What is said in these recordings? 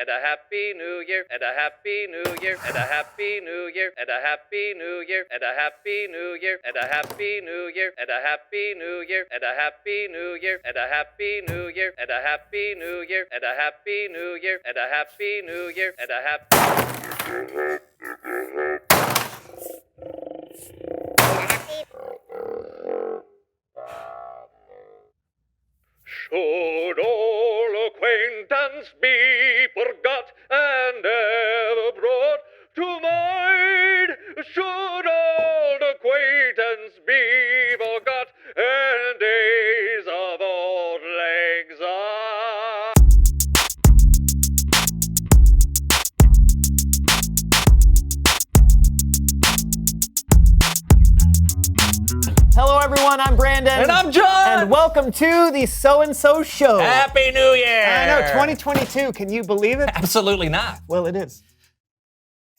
and a happy new year, and a happy new year, and a happy new year, and a happy new year, and a happy new year, and a happy new year, and a happy new year, and a happy new year, and a happy new year, and a happy new year, and a happy new year, and a happy new year, and a happy. Should all acquaintance be forgot and ever brought to mind? Should old acquaintance be forgot and days of old lang syne? Hello, everyone. I'm Brandon. And I'm John. And welcome to the So-and-So Show. Happy New Year. I know, 2022. Can you believe it? Absolutely not. Well, it is.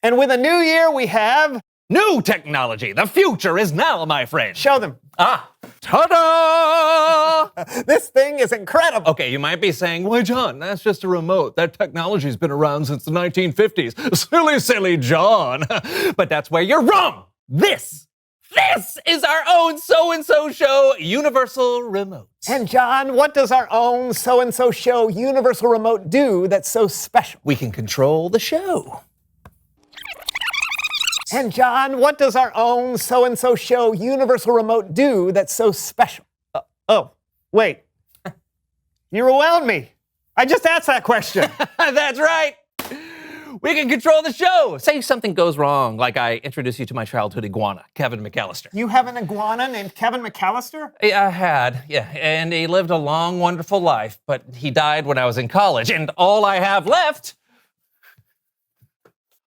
And with a new year, we have... New technology. The future is now, my friend. Show them. Ta-da! This thing is incredible. Okay, you might be saying, why, John, that's just a remote. That technology's been around since the 1950s. Silly, silly John. But that's where you're wrong. This is our own So-and-So Show Universal Remote. And John, what does our own So-and-So Show Universal Remote do that's so special? We can control the show. And John, what does our own So-and-So Show Universal Remote do that's so special? Oh, wait. You rewound me. I just asked that question. That's right. We can control the show. Say something goes wrong, like I introduce you to my childhood iguana, Kevin McAllister. You have an iguana named Kevin McAllister? I had, yeah, and he lived a long, wonderful life, but he died when I was in college, and all I have left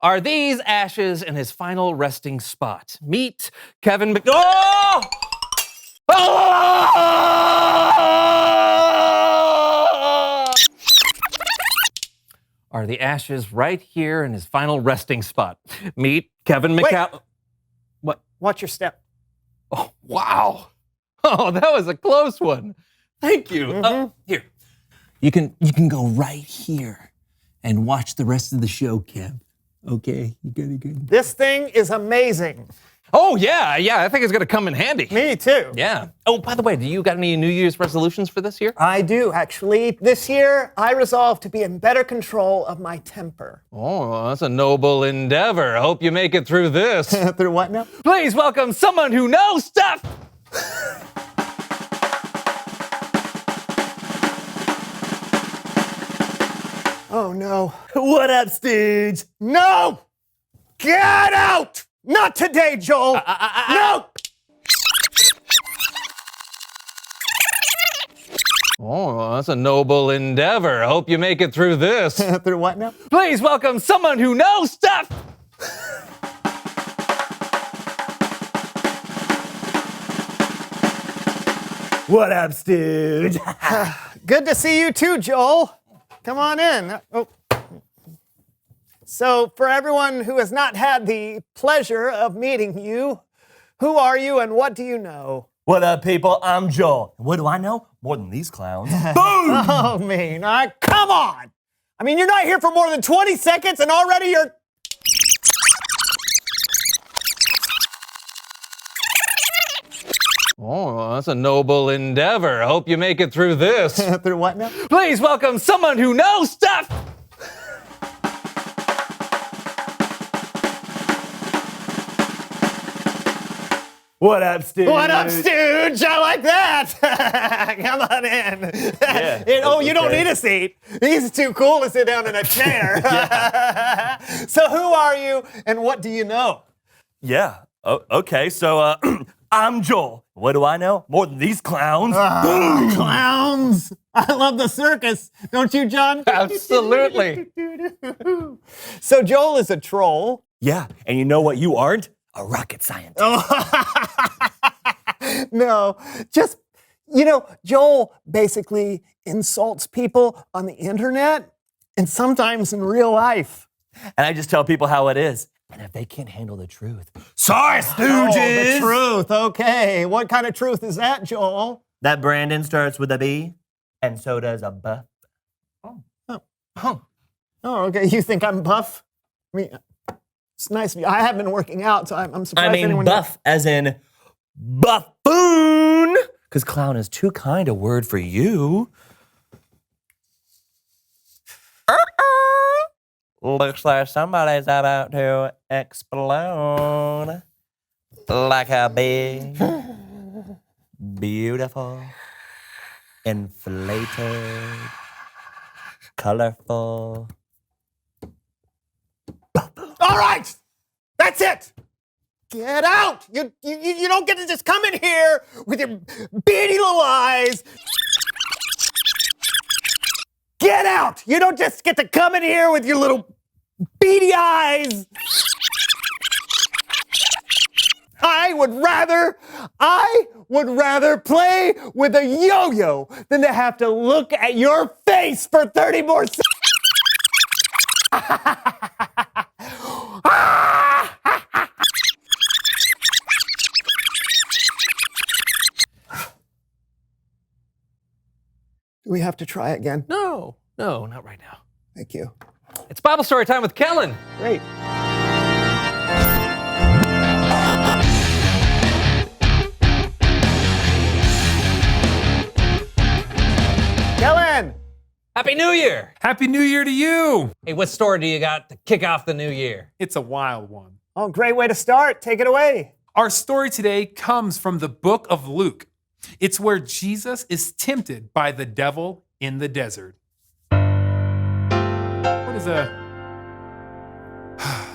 are these ashes in his final resting spot. Meet Kevin Oh! Are the ashes right here in his final resting spot. Meet Kevin McAllister. What? Watch your step. Oh, wow. Oh, that was a close one. Thank you. Here. You can go right here and watch the rest of the show, Kev. Okay, you got it good. This thing is amazing. Oh, yeah, I think it's gonna come in handy. Me too. Yeah. Oh, by the way, do you got any New Year's resolutions for this year? I do, actually. This year, I resolve to be in better control of my temper. Oh, that's a noble endeavor. I hope you make it through this. Through what now? Please welcome someone who knows stuff. Oh, no. What up, Stooge? No! Get out! Not today, Joel! No! Oh, that's a noble endeavor. I hope you make it through this. Through what now? Please welcome someone who knows stuff. What up, Stooge? Good to see you too, Joel. Come on in. Oh. So, for everyone who has not had the pleasure of meeting you, who are you and what do you know? What up, people? I'm Joel. What do I know? More than these clowns. Boom! Oh, mean. Come on! I mean, you're not here for more than 20 seconds and already you're... Oh, that's a noble endeavor. I hope you make it through this. Through what now? Please welcome someone who knows stuff. What up, Stooge? What up, Stooge? I like that. Come on in. Yeah, you don't need a seat. He's too cool to sit down in a chair. So who are you and what do you know? Yeah. Oh, okay, so I'm Joel. What do I know? More than these clowns. Boom! Clowns. I love the circus. Don't you, John? Absolutely. So Joel is a troll. Yeah, and you know what you aren't? A rocket scientist. No, just, Joel basically insults people on the internet and sometimes in real life. And I just tell people how it is. And if they can't handle the truth, sorry, Stooges! Oh, the truth, okay. What kind of truth is that, Joel? That Brandon starts with a B, and so does a B. Oh. Oh, okay. You think I'm buff? I mean, it's nice. I have been working out, so I'm surprised I mean anyone... buff as in buffoon. Because clown is too kind a word for you. Looks like somebody's about to explode. Like a big, beautiful, inflated, colorful. All right! That's it! Get out! You don't get to just come in here with your beady little eyes. Get out! You don't just get to come in here with your little beady eyes. I would rather play with a yo-yo than to have to look at your face for 30 more seconds. Do we have to try again? No, not right now. Thank you. It's Bible story time with Kellen. Great. Kellen! Happy New Year! Happy New Year to you! Hey, what story do you got to kick off the new year? It's a wild one. Oh, great way to start. Take it away. Our story today comes from the book of Luke. It's where Jesus is tempted by the devil in the desert. What is a...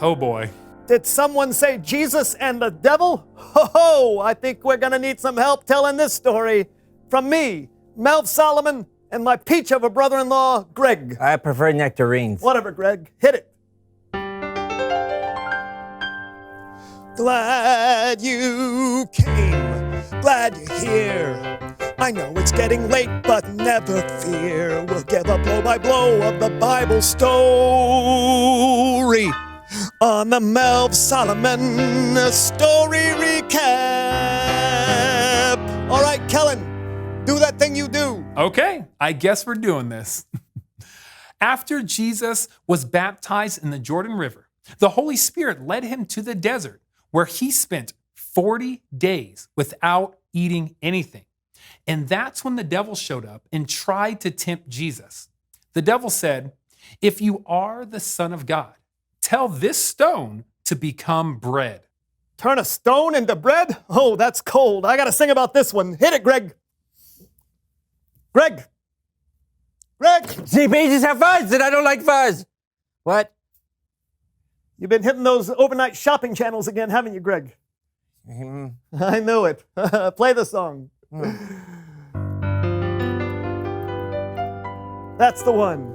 Oh boy. Did someone say Jesus and the devil? Ho, I think we're gonna need some help telling this story. From me, Melv Solomon, and my peach of a brother-in-law, Greg. I prefer nectarines. Whatever, Greg. Hit it. Glad you came. Glad you're here. I know it's getting late, but never fear. We'll give a blow-by-blow of the Bible story on the Melv Solomon Story Recap. All right, Kellen, do that thing you do. Okay, I guess we're doing this. After Jesus was baptized in the Jordan River, the Holy Spirit led him to the desert where he spent 40 days without eating anything. And that's when the devil showed up and tried to tempt Jesus. The devil said, "If you are the Son of God, tell this stone to become bread." Turn a stone into bread? Oh, that's cold. I gotta sing about this one. Hit it, Greg. Greg. See, pages have fuzz, and I don't like fuzz. What? You've been hitting those overnight shopping channels again, haven't you, Greg? I know it. Play the song. That's the one.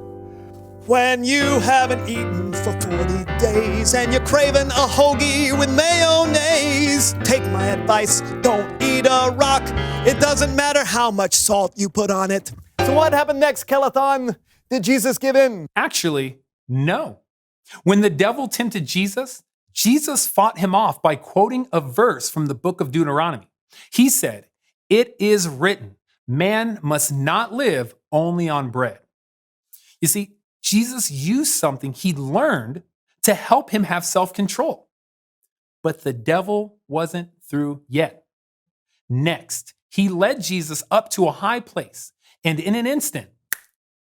When you haven't eaten for 40 days and you're craving a hoagie with mayonnaise, take my advice, don't eat a rock. It doesn't matter how much salt you put on it. So what happened next, Kellathon? Did Jesus give in? Actually, no. When the devil tempted Jesus, Jesus fought him off by quoting a verse from the book of Deuteronomy. He said, "It is written, man must not live only on bread." You see, Jesus used something he learned to help him have self-control. But the devil wasn't through yet. Next, he led Jesus up to a high place, and in an instant,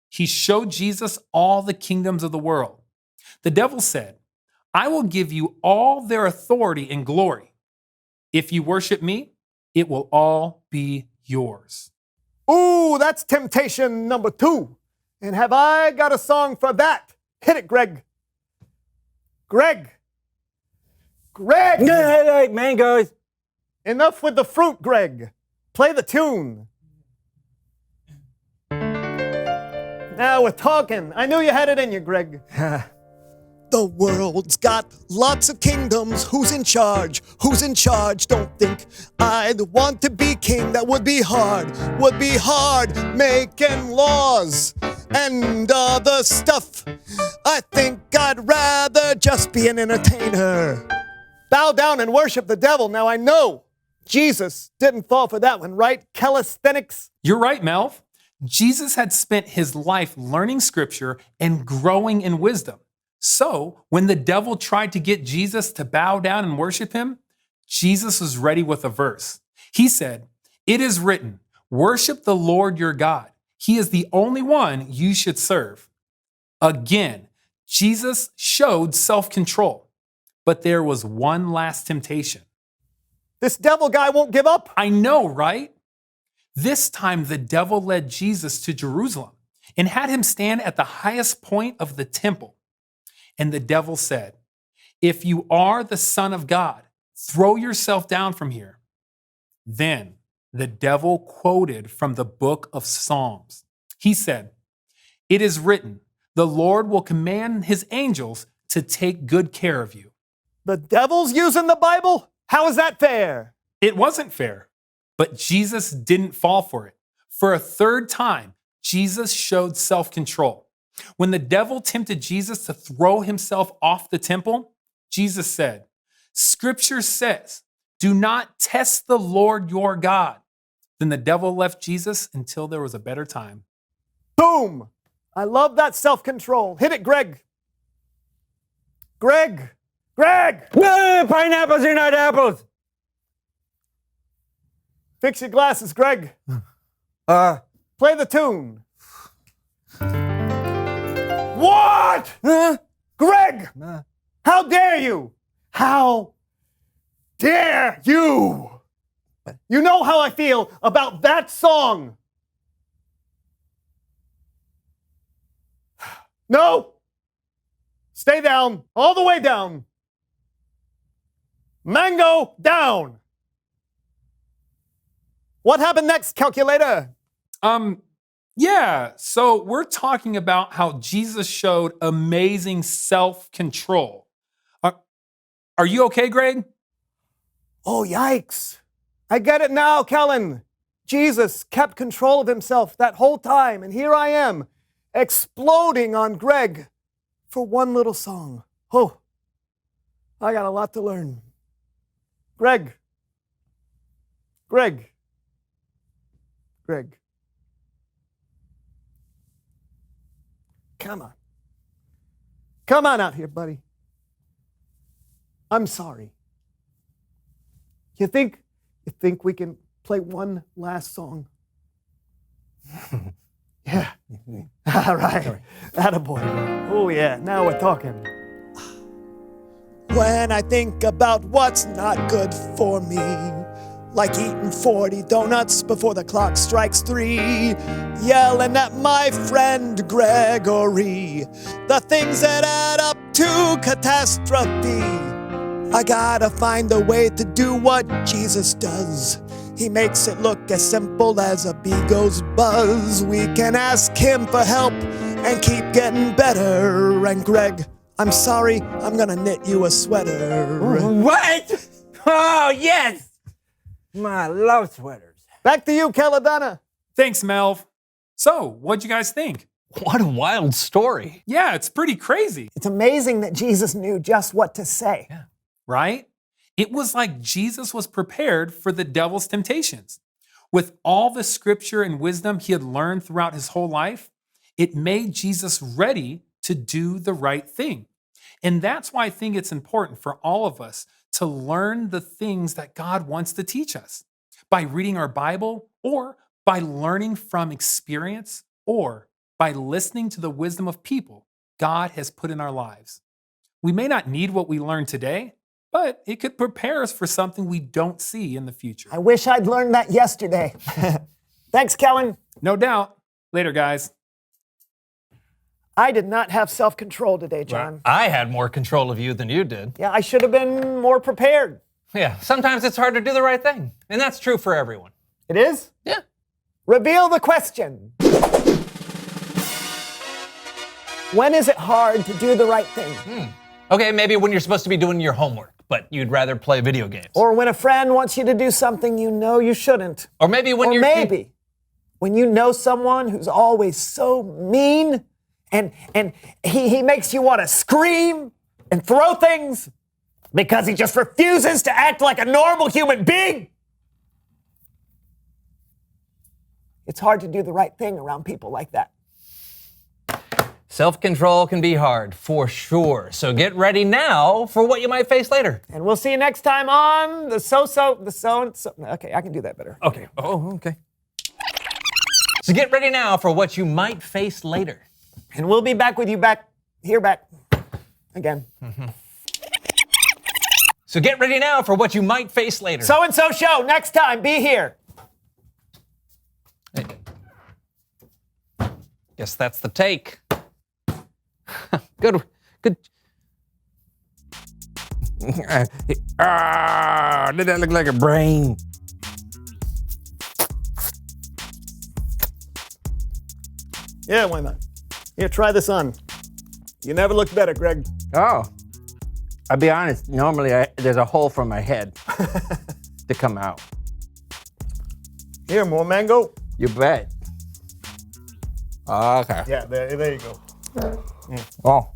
he showed Jesus all the kingdoms of the world. The devil said, "I will give you all their authority and glory. If you worship me, it will all be yours." Ooh, that's temptation number 2. And have I got a song for that? Hit it, Greg. Greg. Mangoes. Enough with the fruit, Greg. Play the tune. Now we're talking. I knew you had it in you, Greg. The world's got lots of kingdoms. Who's in charge? Who's in charge? Don't think I'd want to be king. That would be hard. Would be hard making laws and other stuff. I think I'd rather just be an entertainer. Bow down and worship the devil. Now I know Jesus didn't fall for that one, right? Calisthenics. You're right, Melv. Jesus had spent his life learning scripture and growing in wisdom. So when the devil tried to get Jesus to bow down and worship him, Jesus was ready with a verse. He said, "It is written, worship the Lord your God. He is the only one you should serve." Again, Jesus showed self-control, but there was one last temptation. This devil guy won't give up. I know, right? This time the devil led Jesus to Jerusalem and had him stand at the highest point of the temple. And the devil said, "If you are the Son of God, throw yourself down from here." Then the devil quoted from the book of Psalms. He said, "It is written, the Lord will command his angels to take good care of you." The devil's using the Bible? How is that fair? It wasn't fair, but Jesus didn't fall for it. For a third time, Jesus showed self-control. When the devil tempted Jesus to throw himself off the temple, Jesus said, "Scripture says, do not test the Lord your God." Then the devil left Jesus until there was a better time. Boom! I love that self-control. Hit it, Greg. Greg! Greg! No, pineapples are not apples. Fix your glasses, Greg. Play the tune. What? Greg! How dare you? How dare you? You know how I feel about that song. No! Stay down, all the way down. Mango down. What happened next, calculator? Yeah, so we're talking about how Jesus showed amazing self-control. Are you okay, Greg? Oh, yikes. I get it now, Kellen. Jesus kept control of himself that whole time, and here I am, exploding on Greg for one little song. Oh, I got a lot to learn. Greg. Come on. Come on out here, buddy. I'm sorry. You think we can play one last song? Yeah. All right. Attaboy. Oh, yeah. Now we're talking. When I think about what's not good for me, like eating 40 donuts before the clock strikes 3, yelling at my friend Gregory, the things that add up to catastrophe. I gotta find a way to do what Jesus does. He makes it look as simple as a bee goes buzz. We can ask him for help and keep getting better. And Greg, I'm sorry, I'm gonna knit you a sweater. What? Oh, yes! I love sweaters. Back to you, Caladonna. Thanks, Melv. So, what'd you guys think? What a wild story. Yeah, it's pretty crazy. It's amazing that Jesus knew just what to say. Yeah. Right? It was like Jesus was prepared for the devil's temptations. With all the scripture and wisdom he had learned throughout his whole life, it made Jesus ready to do the right thing. And that's why I think it's important for all of us to learn the things that God wants to teach us by reading our Bible, or by learning from experience, or by listening to the wisdom of people God has put in our lives. We may not need what we learn today, but it could prepare us for something we don't see in the future. I wish I'd learned that yesterday. Thanks, Kellen. No doubt. Later, guys. I did not have self-control today, John. I had more control of you than you did. Yeah, I should have been more prepared. Yeah, sometimes it's hard to do the right thing. And that's true for everyone. It is? Yeah. Reveal the question. When is it hard to do the right thing? Okay, maybe when you're supposed to be doing your homework, but you'd rather play video games. Or when a friend wants you to do something you know you shouldn't. Or maybe when when you know someone who's always so mean and he makes you want to scream and throw things because he just refuses to act like a normal human being. It's hard to do the right thing around people like that. Self-control can be hard, for sure. So get ready now for what you might face later. And we'll see you next time on the so-so. Okay, I can do that better. Okay. Oh, okay. So get ready now for what you might face later. And we'll be back with you again. Mm-hmm. So get ready now for what you might face later. So-and-so show, next time, be here. Hey. Guess that's the take. Good. Did that look like a brain? Yeah, why not? Here, try this on. You never looked better, Greg. Oh. I'll be honest, normally there's a hole for my head to come out. Here, more mango. You bet. Okay. Yeah, there you go. Oh.